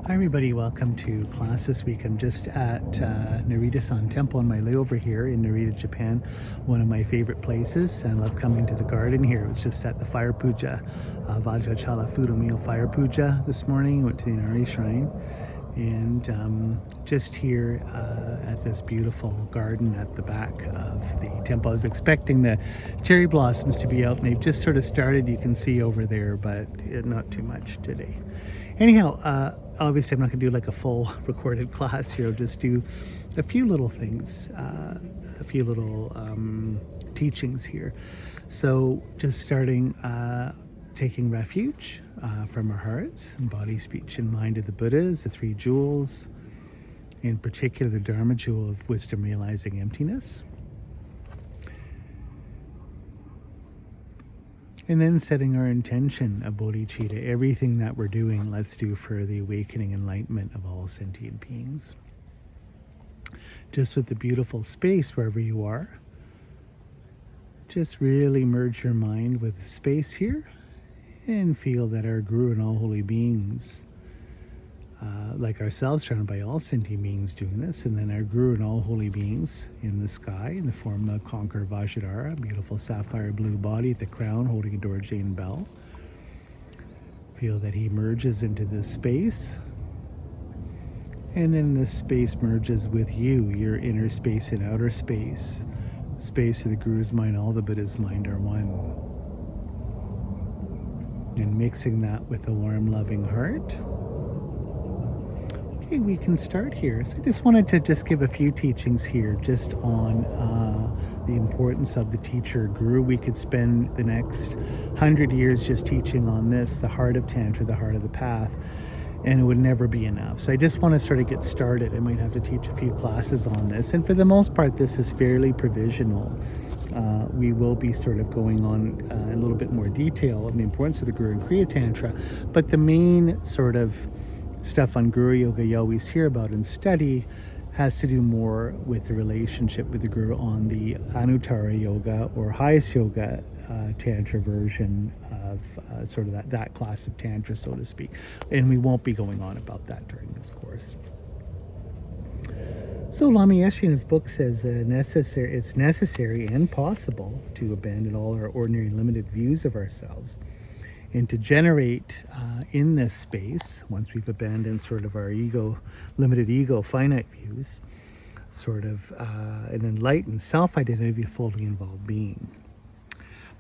Hi everybody, welcome to class this week. I'm just at Narita-San Temple on my layover here in Narita, Japan, one of my favorite places. I love coming to the garden here. I was just at the fire puja, Vajrachala Fudomio fire puja this morning. Went to the Inari shrine and just here at this beautiful garden at the back of the temple. I was expecting the cherry blossoms to be out and they've just sort of started, you can see over there, but not too much today. Anyhow, obviously I'm not going to do like a full recorded class here. I'll just do a few little things, a few little teachings here. So just starting taking refuge from our hearts, body, speech, and mind of the Buddhas, the three jewels, in particular the Dharma jewel of wisdom realizing emptiness. And then setting our intention of bodhicitta, everything that we're doing, let's do for the awakening enlightenment of all sentient beings. Just with the beautiful space wherever you are, just really merge your mind with the space here and feel that our Guru and all holy beings, like ourselves, surrounded by all sentient beings doing this, and then our Guru and all holy beings in the sky in the form of Conqueror Vajradhara, beautiful sapphire blue body at the crown holding a Dorjane bell. Feel that he merges into this space, and then this space merges with you, your inner space and outer space. Space of the Guru's mind, all the Buddha's mind are one. And mixing that with a warm, loving heart. Okay, we can start here. So I just wanted to just give a few teachings here just on the importance of the teacher Guru. We could spend the next 100 years just teaching on this, the heart of Tantra, the heart of the path, and it would never be enough. So I just want to sort of get started. I might have to teach a few classes on this, and for the most part this is fairly provisional. We will be sort of going on a little bit more detail of the importance of the Guru and Kriya Tantra, but the main sort of stuff on Guru Yoga you always hear about and study has to do more with the relationship with the Guru on the Anuttara Yoga or highest yoga Tantra version of sort of that class of Tantra, so to speak. And we won't be going on about that during this course. So Lama Yeshe in his book says it's necessary and possible to abandon all our ordinary limited views of ourselves and to generate in this space, once we've abandoned sort of our ego, limited ego, finite views, sort of an enlightened self-identity of a fully involved being.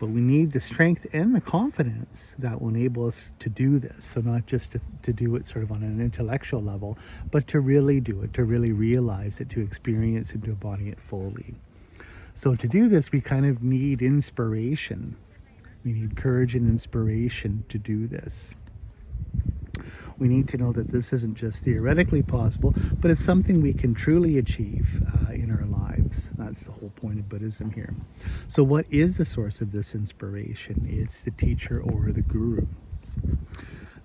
But we need the strength and the confidence that will enable us to do this. So not just to do it sort of on an intellectual level, but to really do it, to really realize it, to experience it, to embody it fully. So to do this, we kind of need inspiration. We need courage and inspiration to do this. We need to know that this isn't just theoretically possible, but it's something we can truly achieve in our lives. That's the whole point of Buddhism here. So what is the source of this inspiration? It's the teacher or the Guru.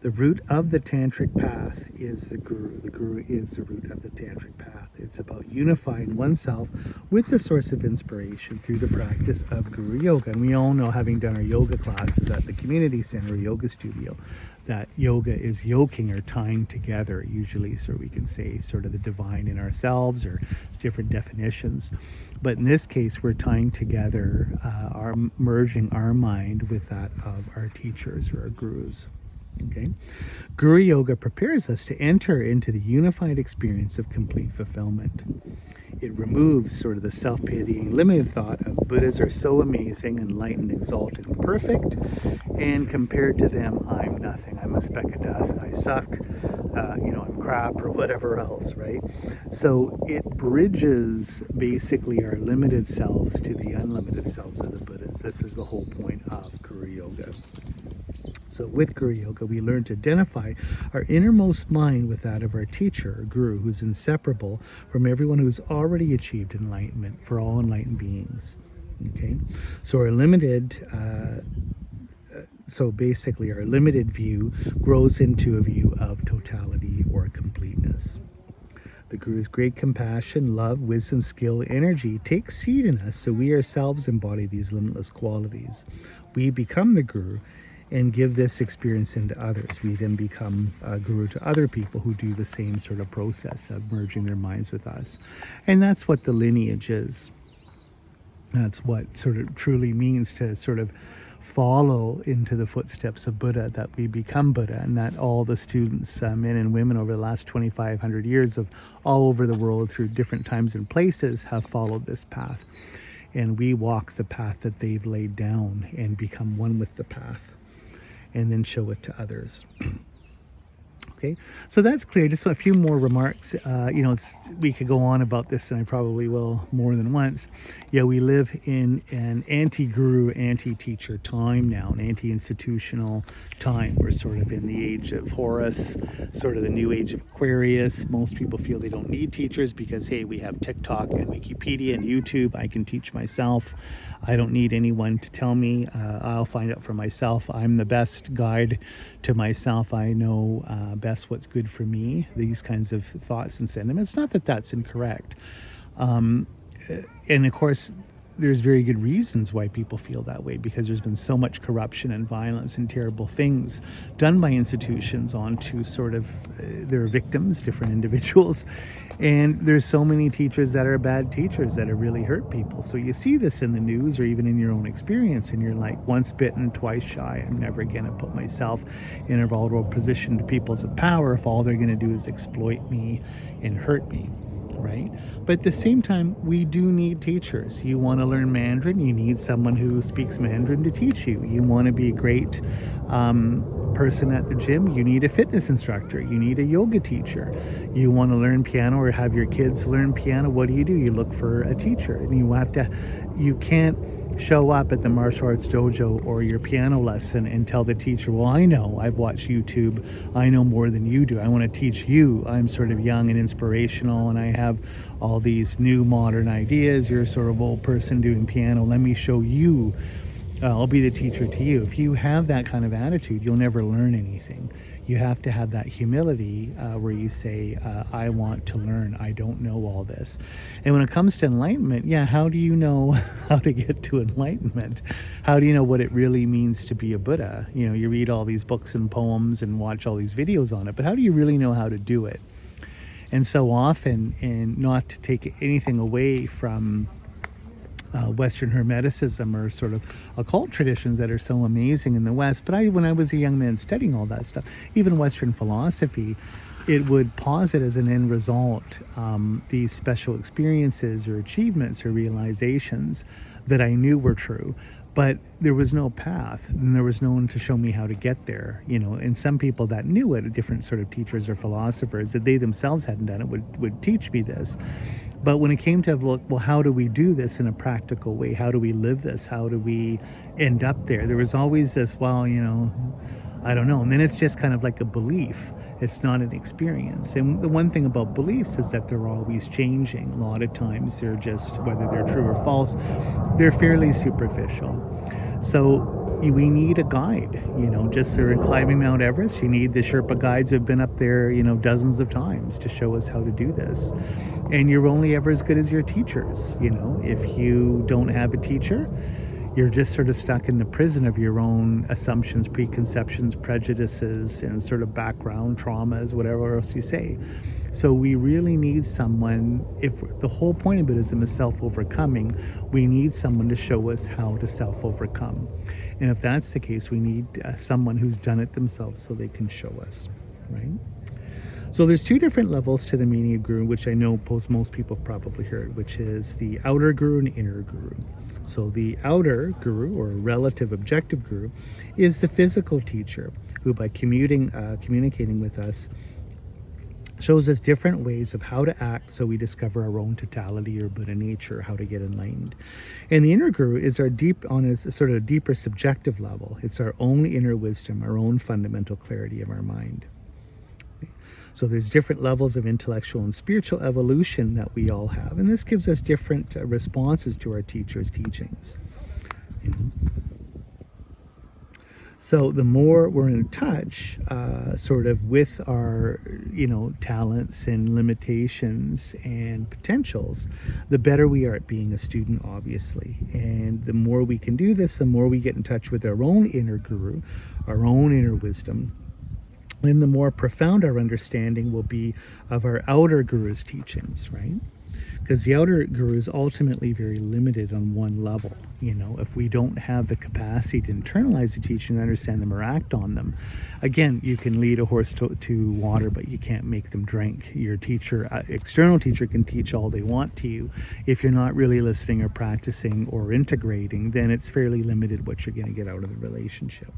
The root of the Tantric path is the Guru. The Guru is the root of the Tantric path. It's about unifying oneself with the source of inspiration through the practice of Guru Yoga. And we all know, having done our yoga classes at the community center, yoga studio, that yoga is yoking or tying together, usually, so we can say sort of the divine in ourselves or different definitions. But in this case, we're tying together, merging our mind with that of our teachers or our gurus. Okay, Guru Yoga prepares us to enter into the unified experience of complete fulfillment. It removes sort of the self-pitying, limited thought of Buddhas are so amazing, enlightened, exalted, and perfect, and compared to them, I'm nothing. I'm a speck of dust. I suck. I'm crap or whatever else, right? So it bridges basically our limited selves to the unlimited selves of the Buddhas. This is the whole point of Guru Yoga. So with Guru Yoga, we learn to identify our innermost mind with that of our teacher, or Guru, who's inseparable from everyone who's already achieved enlightenment, for all enlightened beings. Okay, so our limited, our limited view grows into a view of totality or completeness. The Guru's great compassion, love, wisdom, skill, energy takes seed in us, so we ourselves embody these limitless qualities. We become the Guru, and give this experience into others. We then become a guru to other people who do the same sort of process of merging their minds with us. And that's what the lineage is. That's what sort of truly means to sort of follow into the footsteps of Buddha, that we become Buddha, and that all the students, men and women over the last 2,500 years of all over the world through different times and places have followed this path. And we walk the path that they've laid down and become one with the path, and then show it to others. Okay, so that's clear. Just a few more remarks. We could go on about this, and I probably will more than once. Yeah, we live in an anti-guru, anti-teacher time now, an anti-institutional time. We're sort of in the age of Horus, sort of the new age of Aquarius. Most people feel they don't need teachers because, hey, we have TikTok and Wikipedia and YouTube. I can teach myself. I don't need anyone to tell me. I'll find out for myself. I'm the best guide to myself. I know best what's good for me. These kinds of thoughts and sentiments. Not that that's incorrect. And of course, there's very good reasons why people feel that way, because there's been so much corruption and violence and terrible things done by institutions onto sort of their victims, different individuals. And there's so many teachers that are bad teachers that have really hurt people. So you see this in the news or even in your own experience, and you're like, once bitten, twice shy. I'm never going to put myself in a vulnerable position to peoples of power if all they're going to do is exploit me and hurt me. Right? But at the same time, we do need teachers. You want to learn Mandarin, you need someone who speaks Mandarin to teach you. You want to be a great person at the gym, you need a fitness instructor, you need a yoga teacher. You want to learn piano or have your kids learn piano, what do? You look for a teacher. And you can't show up at the martial arts dojo or your piano lesson and tell the teacher, well, I know, I've watched YouTube, I know more than you do, I want to teach you, I'm sort of young and inspirational and I have all these new modern ideas, you're sort of old person doing piano, let me show you, I'll be the teacher to you. If you have that kind of attitude, you'll never learn anything. You have to have that humility where you say, I want to learn. I don't know all this. And when it comes to enlightenment, yeah, how do you know how to get to enlightenment? How do you know what it really means to be a Buddha? You read all these books and poems and watch all these videos on it, but how do you really know how to do it? And so often, and not to take anything away from Western Hermeticism or sort of occult traditions that are so amazing in the West. But when I was a young man studying all that stuff, even Western philosophy, it would posit as an end result these special experiences or achievements or realizations that I knew were true. But there was no path, and there was no one to show me how to get there. And some people that knew it, different sort of teachers or philosophers, that they themselves hadn't done it, would teach me this. But when it came to, well, how do we do this in a practical way? How do we live this? How do we end up there? There was always this, well, I don't know. And then it's just kind of like a belief. It's not an experience. And the one thing about beliefs is that they're always changing. A lot of times they're just, whether they're true or false, they're fairly superficial. So we need a guide, just sort of climbing Mount Everest. You need the Sherpa guides who have been up there, dozens of times to show us how to do this. And you're only ever as good as your teachers. If you don't have a teacher, you're just sort of stuck in the prison of your own assumptions, preconceptions, prejudices, and sort of background traumas, whatever else you say. So we really need someone, if the whole point of Buddhism is self-overcoming, we need someone to show us how to self-overcome. And if that's the case, we need someone who's done it themselves so they can show us, right? So there's two different levels to the meaning of guru, which I know most people have probably heard, which is the outer guru and inner guru. So the outer guru, or relative objective guru, is the physical teacher who, by communicating with us, shows us different ways of how to act so we discover our own totality or Buddha nature, how to get enlightened. And the inner guru is on a sort of deeper subjective level. It's our own inner wisdom, our own fundamental clarity of our mind. So there's different levels of intellectual and spiritual evolution that we all have, and this gives us different responses to our teachers' teachings. So the more we're in touch sort of with our, talents and limitations and potentials, the better we are at being a student, obviously. And the more we can do this, the more we get in touch with our own inner guru, our own inner wisdom, and the more profound our understanding will be of our outer guru's teachings, right? Because the outer guru is ultimately very limited on one level. If we don't have the capacity to internalize the teaching, understand them, or act on them, again, you can lead a horse to water, but you can't make them drink. Your teacher, external teacher, can teach all they want to you. If you're not really listening or practicing or integrating, then it's fairly limited what you're going to get out of the relationship.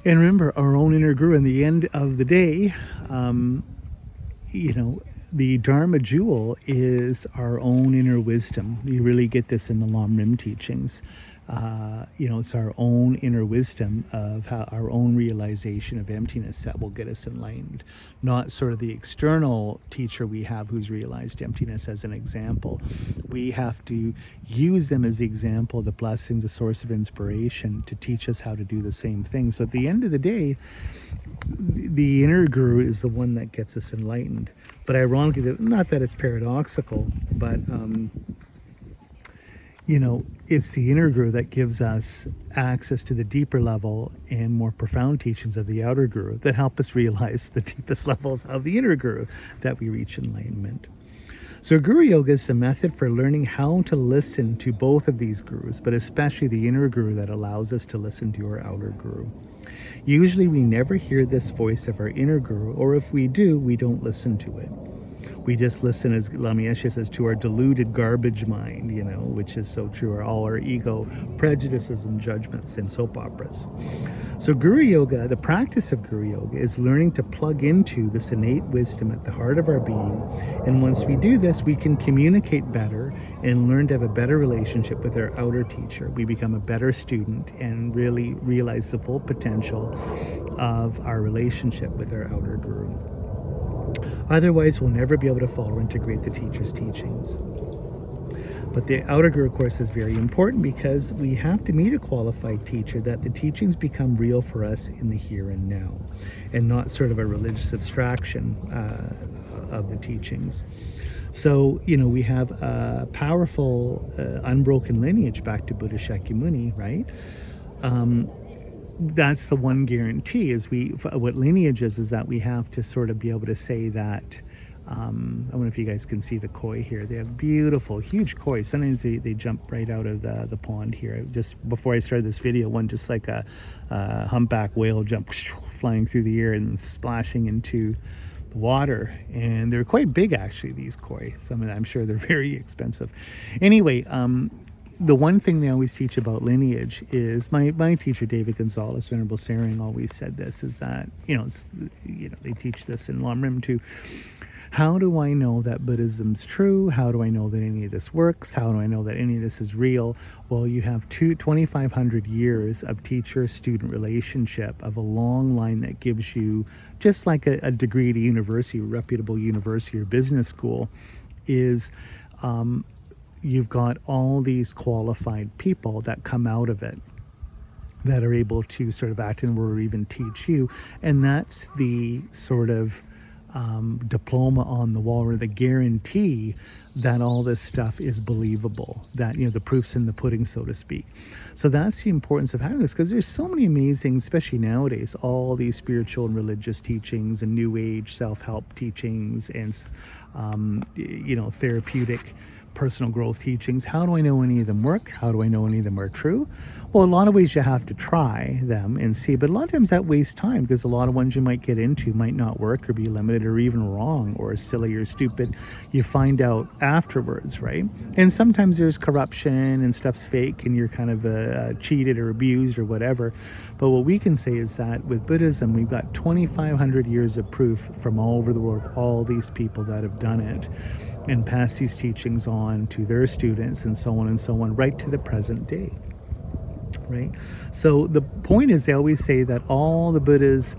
And remember, our own inner guru, in the end of the day, the Dharma jewel is our own inner wisdom. You really get this in the Lam Rim teachings. It's our own inner wisdom of how our own realization of emptiness that will get us enlightened, not sort of the external teacher we have who's realized emptiness as an example. We have to use them as the example, the blessings, the source of inspiration to teach us how to do the same thing. So at the end of the day, the inner guru is the one that gets us enlightened. But ironically, not that it's paradoxical, but it's the inner guru that gives us access to the deeper level and more profound teachings of the outer guru that help us realize the deepest levels of the inner guru that we reach enlightenment. So Guru Yoga is a method for learning how to listen to both of these gurus, but especially the inner guru that allows us to listen to our outer guru. Usually we never hear this voice of our inner guru, or if we do, we don't listen to it. We just listen, as Lama Yeshe says, to our deluded garbage mind, which is so true, all our ego, prejudices, and judgments and soap operas. So Guru Yoga, the practice of Guru Yoga, is learning to plug into this innate wisdom at the heart of our being. And once we do this, we can communicate better and learn to have a better relationship with our outer teacher. We become a better student and really realize the full potential of our relationship with our outer guru. Otherwise, we'll never be able to follow or integrate the teacher's teachings. But the outer guru, of course, is very important because we have to meet a qualified teacher that the teachings become real for us in the here and now, and not sort of a religious abstraction of the teachings. So, we have a powerful, unbroken lineage back to Buddha Shakyamuni, right? That's the one guarantee is what lineage is that we have to sort of be able to say that I don't know if you guys can see the koi here. They have beautiful, huge koi. Sometimes they jump right out of the pond here. Just before I started this video, one just like a humpback whale jumped flying through the air and splashing into the water. And they're quite big, actually, these koi. I'm sure they're very expensive. Anyway, the one thing they always teach about lineage is my teacher David Gonzalez, Venerable Saring, always said this, is that they teach this in Lam Rim too. How do I know that Buddhism's true? How do I know that any of this works? How do I know that any of this is real? Well, you have 2,500 years of teacher-student relationship of a long line that gives you, just like a degree at a university, a reputable university or business school, is you've got all these qualified people that come out of it that are able to sort of act and or even teach you. And that's the sort of diploma on the wall, or the guarantee that all this stuff is believable, that the proof's in the pudding, so to speak. So that's the importance of having this, because there's so many amazing, especially nowadays, all these spiritual and religious teachings and new age self-help teachings and therapeutic personal growth teachings. How do I know any of them work? How do I know any of them are true? Well, a lot of ways you have to try them and see, but a lot of times that wastes time, because a lot of ones you might get into might not work or be limited or even wrong or silly or stupid. You find out afterwards, right? And sometimes there's corruption and stuff's fake and you're kind of cheated or abused or whatever. But what we can say is that with Buddhism, we've got 2,500 years of proof from all over the world, all these people that have done it and pass these teachings on to their students and so on, right to the present day, right? So the point is, they always say that all the Buddhas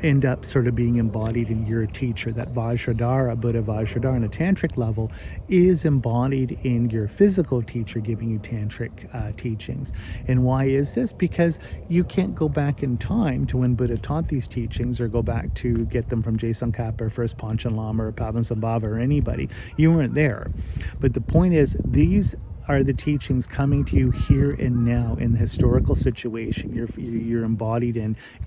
end up sort of being embodied in your teacher. That Vajradhara, Buddha Vajradhara on a tantric level is embodied in your physical teacher giving you tantric teachings. And why is this? Because you can't go back in time to when Buddha taught these teachings, or go back to get them from Tsongkhapa or First Panchen Lama or Padmasambhava or anybody. You weren't there. But the point is, these are the teachings coming to you here and now in the historical situation you're embodied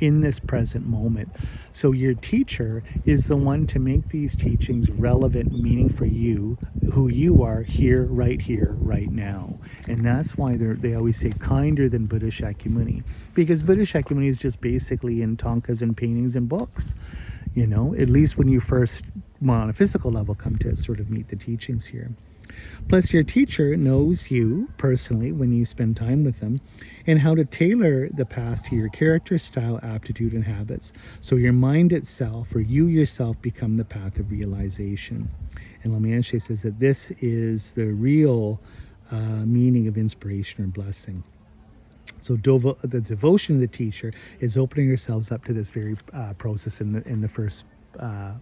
in this present moment. So your teacher is the one to make these teachings relevant, meaning for you, who you are here, right now. And that's why they always say kinder than Buddha Shakyamuni, because Buddha Shakyamuni is just basically in thangkas and paintings and books, at least when you first, on a physical level, come to sort of meet the teachings here. Plus, your teacher knows you personally when you spend time with them, and how to tailor the path to your character, style, aptitude, and habits. So your mind itself, or you yourself, become the path of realization. And Lama Yeshe says that this is the real meaning of inspiration or blessing. So the devotion of the teacher is opening yourselves up to this very process in the first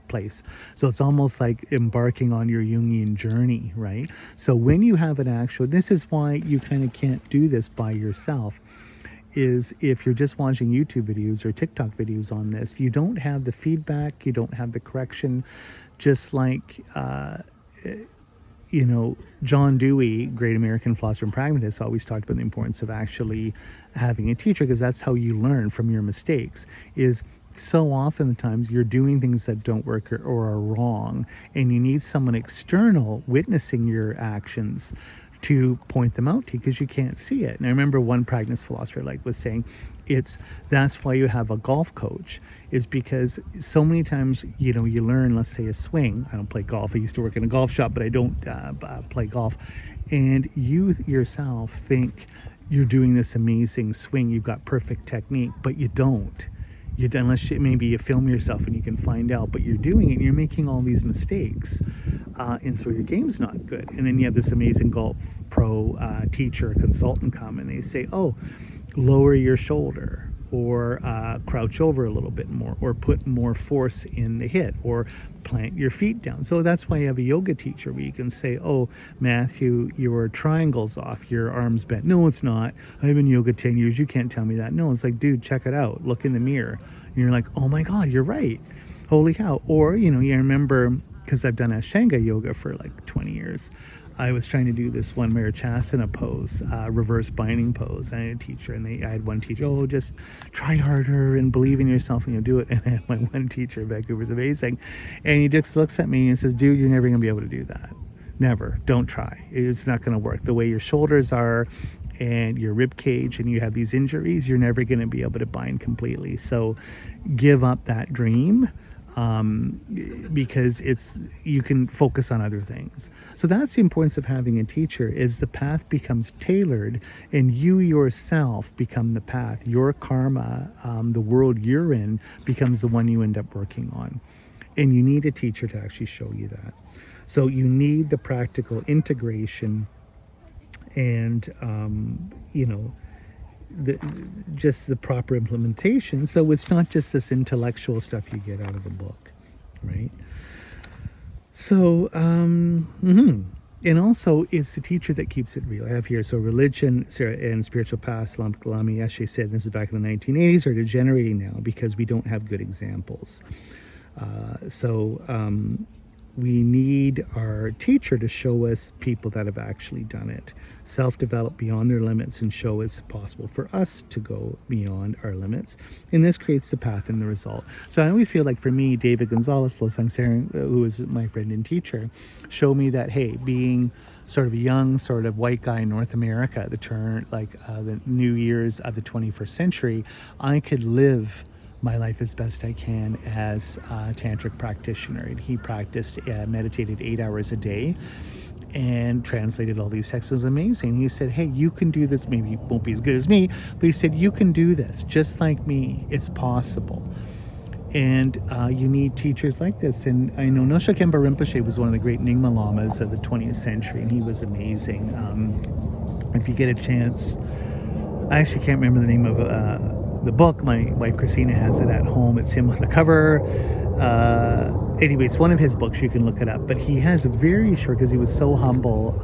place. So it's almost like embarking on your Jungian journey, right? So when you have an actual, this is why you kind of can't do this by yourself, is if you're just watching YouTube videos or TikTok videos on this, you don't have the feedback, you don't have the correction, just like John Dewey, great American philosopher and pragmatist, always talked about the importance of actually having a teacher, because that's how you learn from your mistakes. Is so often the times you're doing things that don't work or are wrong, and you need someone external witnessing your actions to point them out to you, because you can't see it. And I remember one pragmatist philosopher was saying, that's why you have a golf coach, is because so many times you learn, let's say, a swing. I don't play golf. I used to work in a golf shop, but I don't play golf. And you yourself think you're doing this amazing swing, you've got perfect technique, but you don't. Unless maybe you film yourself and you can find out, but you're doing it and you're making all these mistakes, and so your game's not good. And then you have this amazing golf pro teacher or consultant come, and they say, oh, lower your shoulder, or crouch over a little bit more, or put more force in the hit, or plant your feet down. So that's why you have a yoga teacher, where you can say, oh, Matthew, your triangle's off, your arm's bent. No, it's not. I've been yoga 10 years. You can't tell me that. No, it's like, dude, check it out. Look in the mirror. And you're like, oh my God, you're right. Holy cow. Or, you remember, because I've done Ashtanga yoga for 20 years, I was trying to do this one Marachasana pose, reverse binding pose. I had a teacher, and I had one teacher, oh, just try harder and believe in yourself and you'll do it. And I had my one teacher, Vancouver's amazing, and he just looks at me and says, dude, you're never going to be able to do that. Never. Don't try. It's not going to work. The way your shoulders are and your rib cage, and you have these injuries, you're never going to be able to bind completely. So give up that dream. Because you can focus on other things. So that's the importance of having a teacher, is the path becomes tailored, and you yourself become the path. Your karma, the world you're in, becomes the one you end up working on. And you need a teacher to actually show you that. So you need the practical integration and, just the proper implementation. So it's not just this intellectual stuff you get out of a book, right? So and also it's the teacher that keeps it real. I have here, so religion and spiritual paths, Lama Yeshe said, this is back in the 1980s, are degenerating now because we don't have good examples. We need our teacher to show us people that have actually done it, self-develop beyond their limits, and show us possible for us to go beyond our limits. And this creates the path and the result. So I always feel like, for me, David Gonzalez, Losang Sering, who is my friend and teacher, showed me that, hey, being sort of a young, sort of white guy in North America at the turn, the new years of the 21st century, I could live my life as best I can as a tantric practitioner. And he practiced, meditated 8 hours a day and translated all these texts. It was amazing. He said, hey, you can do this. Maybe you won't be as good as me, but he said, you can do this just like me. It's possible. And you need teachers like this. And I know Nosha Khenpa Rinpoche was one of the great Nyingma Lamas of the 20th century, and he was amazing. If you get a chance, I actually can't remember the name of the book, my wife Christina has it at home. It's him on the cover. Anyway, it's one of his books. You can look it up. But he has a very short, because he was so humble,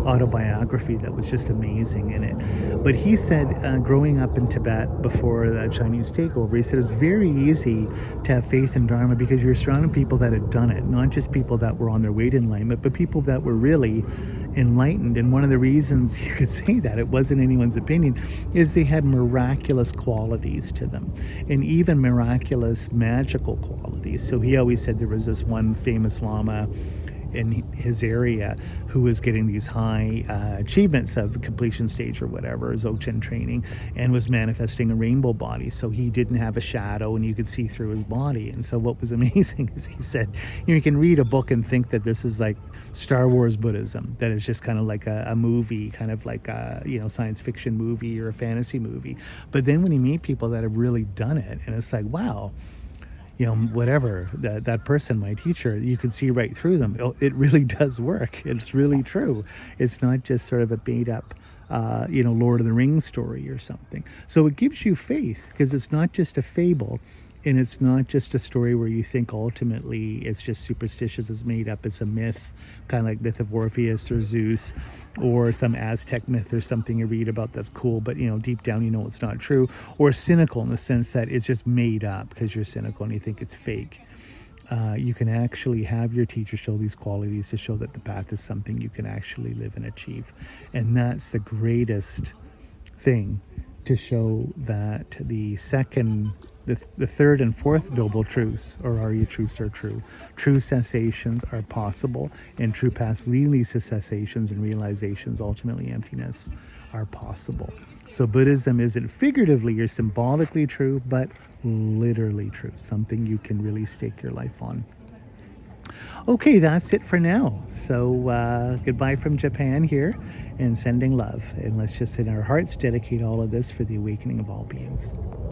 autobiography that was just amazing in it. But he said, growing up in Tibet before the Chinese takeover, he said it was very easy to have faith in Dharma because you were surrounded with people that had done it, not just people that were on their way to enlightenment, but people that were really enlightened. And one of the reasons you could say that, it wasn't anyone's opinion, is they had miraculous qualities to them, and even miraculous magical qualities. So he always said there was this one famous Lama in his area who was getting these high achievements of completion stage or whatever, Dzogchen training, and was manifesting a rainbow body. So he didn't have a shadow and you could see through his body. And so what was amazing is he said, you can read a book and think that this is like Star Wars Buddhism, that is just kind of like a movie, kind of like a science fiction movie or a fantasy movie. But then when you meet people that have really done it, and it's like, wow, whatever that person, my teacher, you can see right through them. It really does work. It's really true. It's not just sort of a made up, Lord of the Rings story or something. So it gives you faith, because it's not just a fable, and it's not just a story where you think ultimately it's just superstitious, it's made up, it's a myth, kind of like myth of Orpheus or Zeus, or some Aztec myth or something you read about that's cool, but deep down it's not true. Or cynical in the sense that it's just made up because you're cynical and you think it's fake. You can actually have your teacher show these qualities to show that the path is something you can actually live and achieve. And that's the greatest thing, to show that the third and fourth noble truths, or Arya truths, are true. True cessations are possible, and true paths leading to cessations and realizations, ultimately emptiness, are possible. So Buddhism isn't figuratively or symbolically true, but literally true, something you can really stake your life on. Okay, that's it for now. So goodbye from Japan here, and sending love. And let's just in our hearts dedicate all of this for the awakening of all beings.